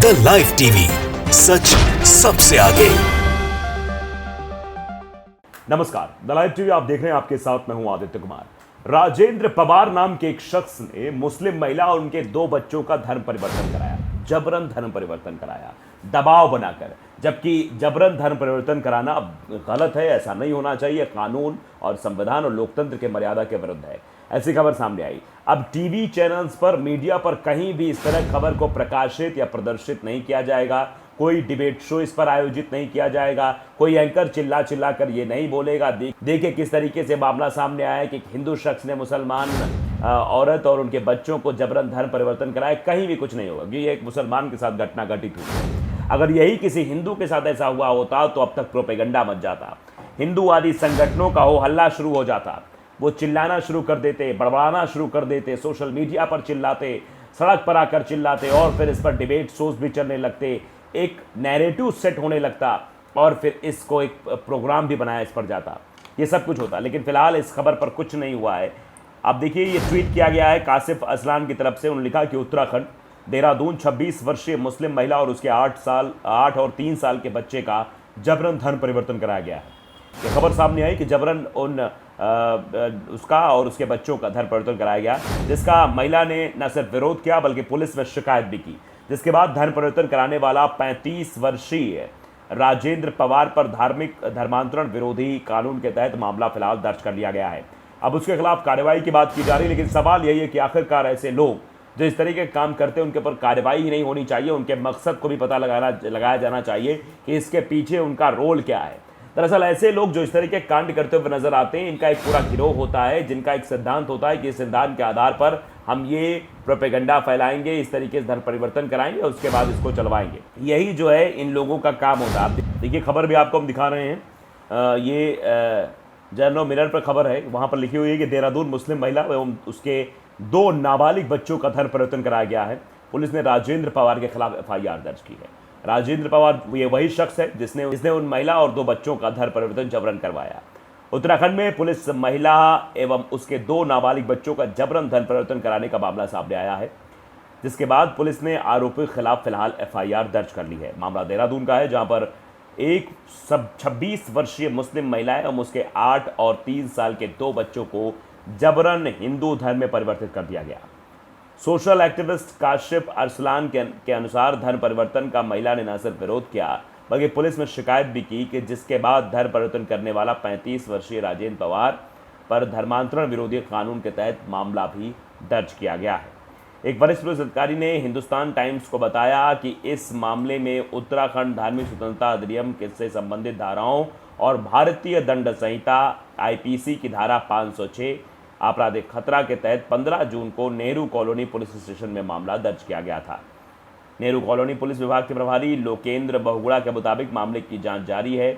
The live TV, सच सबसे आगे। नमस्कार, द लाइव टीवी आप देख रहे हैं। आपके साथ मैं हूं आदित्य कुमार। राजेंद्र पवार नाम के एक शख्स ने मुस्लिम महिला और उनके 2 बच्चों का धर्म परिवर्तन कराया, जबरन धर्म परिवर्तन कराया, दबाव बनाकर। जबकि जबरन धर्म परिवर्तन कराना गलत है, ऐसा नहीं होना चाहिए, कानून और संविधान और लोकतंत्र के मर्यादा के विरुद्ध है। ऐसी खबर सामने आई। अब टीवी चैनल्स पर, मीडिया पर कहीं भी इस तरह खबर को प्रकाशित या प्रदर्शित नहीं किया जाएगा। कोई डिबेट शो इस पर आयोजित नहीं किया जाएगा। कोई एंकर चिल्ला चिल्ला कर ये नहीं बोलेगा। देखिए किस तरीके से मामला सामने आया है कि एक हिंदू शख्स ने मुसलमान औरत और उनके बच्चों को जबरन धर्म परिवर्तन कराया। कहीं भी कुछ नहीं होगा कि ये एक मुसलमान के साथ घटना घटित हुई है। अगर यही किसी हिंदू के साथ ऐसा हुआ होता तो अब तक प्रोपेगेंडा मच जाता, हिंदूवादी संगठनों का हो हल्ला शुरू हो जाता। वो चिल्लाना शुरू कर देते, बड़बड़ाना शुरू कर देते, सोशल मीडिया पर चिल्लाते, सड़क पर आकर चिल्लाते और फिर इस पर डिबेट शोज भी चलने लगते, एक नैरेटिव सेट होने लगता और फिर इसको एक प्रोग्राम भी बनाया इस पर जाता। ये सब कुछ होता, लेकिन फिलहाल इस खबर पर कुछ नहीं हुआ है। आप देखिए, ये ट्वीट किया गया है कासिफ असलान की तरफ से। उन्होंने लिखा कि उत्तराखंड, देहरादून, 26 वर्षीय मुस्लिम महिला और उसके 8 और 3 साल के बच्चे का जबरन धर्म परिवर्तन कराया गया है। ये खबर सामने आई कि जबरन उसका और उसके बच्चों का धर्म परिवर्तन कराया गया, जिसका महिला ने न सिर्फ विरोध किया बल्कि पुलिस में शिकायत भी की। जिसके बाद धर्म परिवर्तन कराने वाला 35 वर्षीय राजेंद्र पवार पर धर्मांतरण विरोधी कानून के तहत मामला फिलहाल दर्ज कर लिया गया है। अब उसके खिलाफ कार्रवाई की बात की जा रही है, लेकिन सवाल यही है कि आखिरकार ऐसे लोग जो इस तरीके के काम करते हैं उनके ऊपर कार्रवाई ही नहीं होनी चाहिए। उनके मकसद को भी पता लगाया जाना चाहिए कि इसके पीछे उनका रोल क्या है। दरअसल ऐसे लोग जो इस तरीके के कांड करते हुए नजर आते हैं, इनका एक पूरा गिरोह होता है, जिनका एक सिद्धांत होता है कि इस सिद्धांत के आधार पर हम ये प्रोपेगेंडा फैलाएंगे, इस तरीके से धर्म परिवर्तन कराएंगे और उसके बाद इसको चलवाएंगे। यही जो है इन लोगों का काम होता है। देखिए खबर भी आपको हम दिखा रहे हैं। ये जर्नल मिरर पर खबर है, वहाँ पर लिखी हुई है कि देहरादून मुस्लिम महिला एवं उसके 2 नाबालिग बच्चों का धर्म परिवर्तन कराया गया है। पुलिस ने राजेंद्र पवार के खिलाफ FIR दर्ज की है। राजेंद्र पवार ये वही शख्स है जिसने उन महिला और 2 बच्चों का धर्म परिवर्तन जबरन करवाया। उत्तराखंड में पुलिस महिला एवं उसके 2 नाबालिग बच्चों का जबरन धर्म परिवर्तन कराने का मामला सामने आया है, जिसके बाद पुलिस ने आरोपी के खिलाफ फिलहाल FIR दर्ज कर ली है। मामला देहरादून का है, जहां पर एक 26 वर्षीय मुस्लिम महिला एवं उसके 8 और 3 साल के 2 बच्चों को जबरन हिंदू धर्म में परिवर्तित कर दिया गया। सोशल एक्टिविस्ट काशिफ अरसलान के अनुसार धर्म परिवर्तन का महिला ने न सिर्फ विरोध किया बल्कि पुलिस में शिकायत भी की, कि जिसके बाद धर्म परिवर्तन करने वाला 35 वर्षीय राजेंद्र पवार पर धर्मांतरण विरोधी कानून के तहत मामला भी दर्ज किया गया है। एक वरिष्ठ पुलिस अधिकारी ने हिंदुस्तान टाइम्स को बताया कि इस मामले में उत्तराखंड धार्मिक स्वतंत्रता अधिनियम से संबंधित धाराओं और भारतीय दंड संहिता IPC की धारा 506 आपराधिक खतरा के तहत 15 जून को नेहरू कॉलोनी पुलिस स्टेशन में मामला दर्ज किया गया था। नेहरू कॉलोनी पुलिस विभाग के प्रभारी लोकेंद्र बहुगुणा के मुताबिक मामले की जांच जारी है।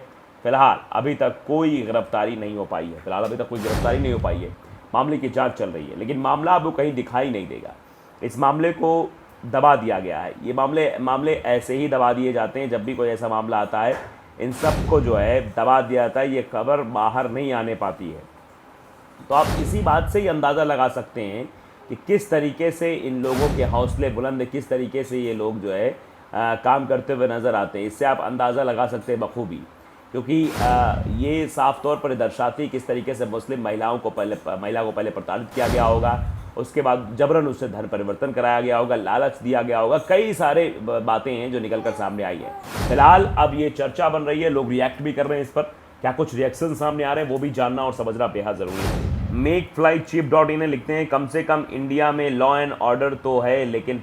फिलहाल अभी तक कोई गिरफ्तारी नहीं हो पाई है। मामले की जांच चल रही है, लेकिन मामला अब कहीं दिखाई नहीं देगा। इस मामले को दबा दिया गया है। ये मामले ऐसे ही दबा दिए जाते हैं। जब भी कोई ऐसा मामला आता है, इन सबको जो है दबा दिया जाता है। ये खबर बाहर नहीं आने पाती है। तो आप इसी बात से ही अंदाज़ा लगा सकते हैं कि किस तरीके से इन लोगों के हौसले बुलंद, किस तरीके से ये लोग जो है काम करते हुए नज़र आते हैं। इससे आप अंदाज़ा लगा सकते हैं बखूबी, क्योंकि ये साफ तौर पर दर्शाती है किस तरीके से मुस्लिम महिला को पहले प्रताड़ित किया गया होगा, उसके बाद जबरन उससे धर्म परिवर्तन कराया गया होगा, लालच दिया गया होगा। कई सारे बातें हैं जो निकल कर सामने आई है। फिलहाल अब ये चर्चा बन रही है, लोग रिएक्ट भी कर रहे हैं इस पर। क्या कुछ रिएक्शन सामने आ रहे हैं वो भी जानना और समझना बेहद ज़रूरी है। MakeFlightCheap.in लिखते हैं, कम से कम इंडिया में लॉ एंड ऑर्डर तो है, लेकिन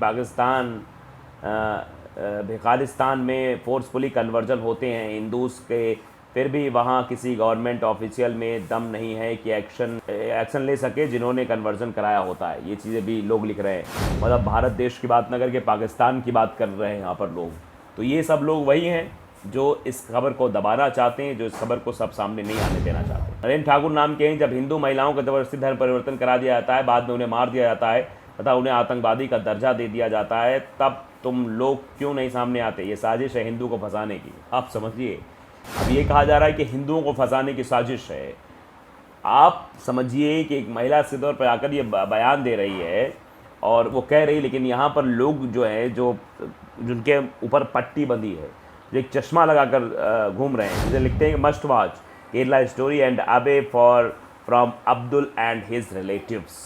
अफगानिस्तान में फोर्सफुली कन्वर्जन होते हैं हिंदूज के, फिर भी वहाँ किसी गवर्नमेंट ऑफिशियल में दम नहीं है कि एक्शन ले सके जिन्होंने कन्वर्जन कराया होता है। ये चीज़ें भी लोग लिख रहे हैं। मतलब भारत देश की बात न करके पाकिस्तान की बात कर रहे हैं यहाँ पर लोग। तो ये सब लोग वही हैं जो इस खबर को दबाना चाहते हैं, जो इस खबर को सब सामने नहीं आने देना चाहते। नरेंद्र ठाकुर नाम के हैं, जब हिंदू महिलाओं का जबरदस्ती धर्म परिवर्तन करा दिया जाता है, बाद में उन्हें मार दिया जाता है तथा उन्हें आतंकवादी का दर्जा दे दिया जाता है, तब तुम लोग क्यों नहीं सामने आते? ये साजिश है हिंदू को फंसाने की। आप समझिए, अब ये कहा जा रहा है कि हिंदुओं को फंसाने की साजिश है। आप समझिए कि एक महिला सीधे तौर पर आकर ये बयान दे रही है और वो कह रही, लेकिन यहाँ पर लोग जो है जो जिनके ऊपर पट्टी बंधी है, जो एक चश्मा लगाकर घूम रहे हैं, जिसे लिखते हैं must watch Kerala story and away for from Abdul and his relatives,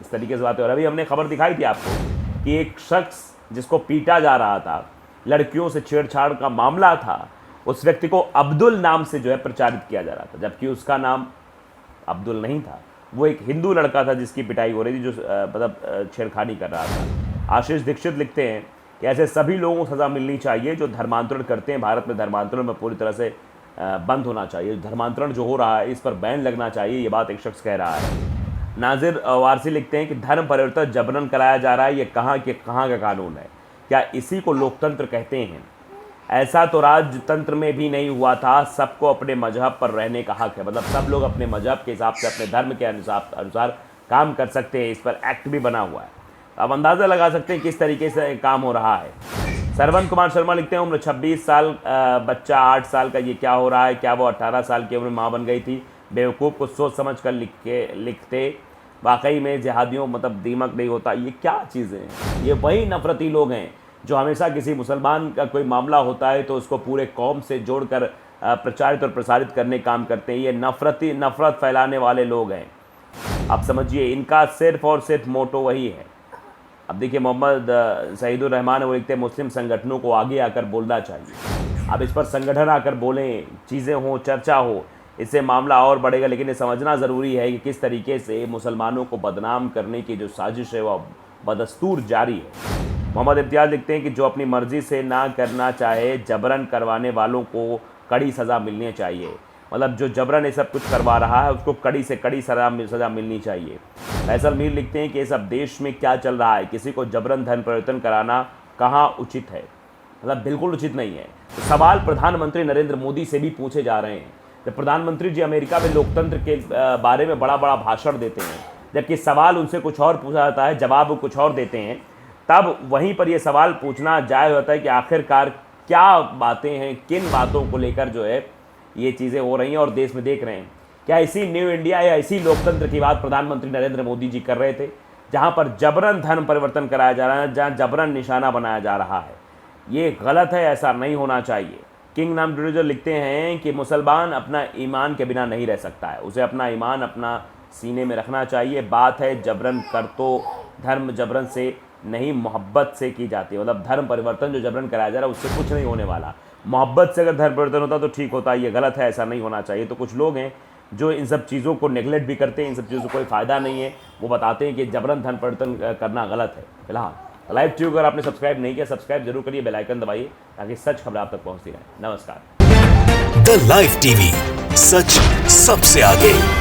इस तरीके से बातें। और अभी हमने खबर दिखाई थी आपको कि एक शख्स जिसको पीटा जा रहा था, लड़कियों से छेड़छाड़ का मामला था, उस व्यक्ति को अब्दुल नाम से जो है प्रचारित किया जा रहा था, जबकि उसका नाम अब्दुल नहीं था। वो एक हिंदू लड़का था जिसकी पिटाई हो रही थी, जो मतलब छेड़खानी कर रहा था। आशीष दीक्षित लिखते हैं कि ऐसे सभी लोगों को सज़ा मिलनी चाहिए जो धर्मांतरण करते हैं। भारत में धर्मांतरण में पूरी तरह से बंद होना चाहिए। धर्मांतरण जो हो रहा है इस पर बैन लगना चाहिए, ये बात एक शख्स कह रहा है। नाजिर वारसी लिखते हैं कि धर्म परिवर्तन जबरन कराया जा रहा है, ये कहाँ का कानून है? क्या इसी को लोकतंत्र कहते हैं? ऐसा तो राजतंत्र में भी नहीं हुआ था। सबको अपने मजहब पर रहने का हक है, मतलब सब लोग अपने मजहब के हिसाब से, अपने धर्म के अनुसार काम कर सकते हैं। इस पर एक्ट भी बना हुआ है। अब अंदाज़ा लगा सकते हैं किस तरीके से काम हो रहा है। सरवन कुमार शर्मा लिखते हैं उम्र 26 साल, बच्चा 8 साल का, ये क्या हो रहा है? क्या वो 18 साल की उम्र में माँ बन गई थी? बेवकूफ़ को सोच समझ कर लिखते। वाकई में जिहादियों मतलब दीमक नहीं होता। ये क्या चीज़ें हैं? ये वही नफरती लोग हैं जो हमेशा किसी मुसलमान का कोई मामला होता है तो उसको पूरे कौम से जोड़कर प्रचारित और प्रसारित करने काम करते हैं। ये नफरत फैलाने वाले लोग हैं। आप समझिए, इनका सिर्फ और सिर्फ मोटो वही है। अब देखिए, मोहम्मद सईदुर रहमान वो लिखते हैं मुस्लिम संगठनों को आगे आकर बोलना चाहिए। अब इस पर संगठन आकर बोलें, चीज़ें हों, चर्चा हो, इससे मामला और बढ़ेगा। लेकिन ये समझना ज़रूरी है कि किस तरीके से मुसलमानों को बदनाम करने की जो साजिश है वह बदस्तूर जारी है। मोहम्मद इम्तियाज़ लिखते हैं कि जो अपनी मर्ज़ी से ना करना चाहे, जबरन करवाने वालों को कड़ी सज़ा मिलनी चाहिए। मतलब जो जबरन ये सब कुछ करवा रहा है उसको कड़ी से कड़ी सज़ा मिलनी चाहिए। फैसल मीर लिखते हैं कि इस अब देश में क्या चल रहा है? किसी को जबरन धर्म परिवर्तन कराना कहाँ उचित है? मतलब बिल्कुल उचित नहीं है। तो सवाल प्रधानमंत्री नरेंद्र मोदी से भी पूछे जा रहे हैं। जब प्रधानमंत्री जी अमेरिका में लोकतंत्र के बारे में बड़ा बड़ा भाषण देते हैं, जबकि सवाल उनसे कुछ और पूछा जाता है, जवाब कुछ और देते हैं, तब वहीं पर यह सवाल पूछना जायज़ होता है कि आखिरकार क्या बातें हैं, किन बातों को लेकर जो है ये चीज़ें हो रही हैं और देश में देख रहे हैं। क्या इसी न्यू इंडिया या इसी लोकतंत्र की बात प्रधानमंत्री नरेंद्र मोदी जी कर रहे थे, जहां पर जबरन धर्म परिवर्तन कराया जा रहा है, जहां जबरन निशाना बनाया जा रहा है? ये गलत है, ऐसा नहीं होना चाहिए। किंग नाम ड्यूजर लिखते हैं कि मुसलमान अपना ईमान के बिना नहीं रह सकता है, उसे अपना ईमान अपना सीने में रखना चाहिए। बात है जबरन कर, तो धर्म जबरन से नहीं, मोहब्बत से की जाती है। मतलब धर्म परिवर्तन जो जबरन कराया जा रहा है उससे कुछ नहीं होने वाला। मोहब्बत से अगर धर्म परिवर्तन होता तो ठीक होता। ये गलत है, ऐसा नहीं होना चाहिए। तो कुछ लोग हैं जो इन सब चीज़ों को नेगलेक्ट भी करते हैं, इन सब चीज़ों को कोई फ़ायदा नहीं है, वो बताते हैं कि जबरन धर्म परिवर्तन करना गलत है। फिलहाल लाइव ट्यूब अगर आपने सब्सक्राइब नहीं किया, सब्सक्राइब जरूर करिए, बेल आइकन दबाइए ताकि सच खबर आप तक पहुँचती रहे। नमस्कार। द लाइव टीवी, सच सबसे आगे।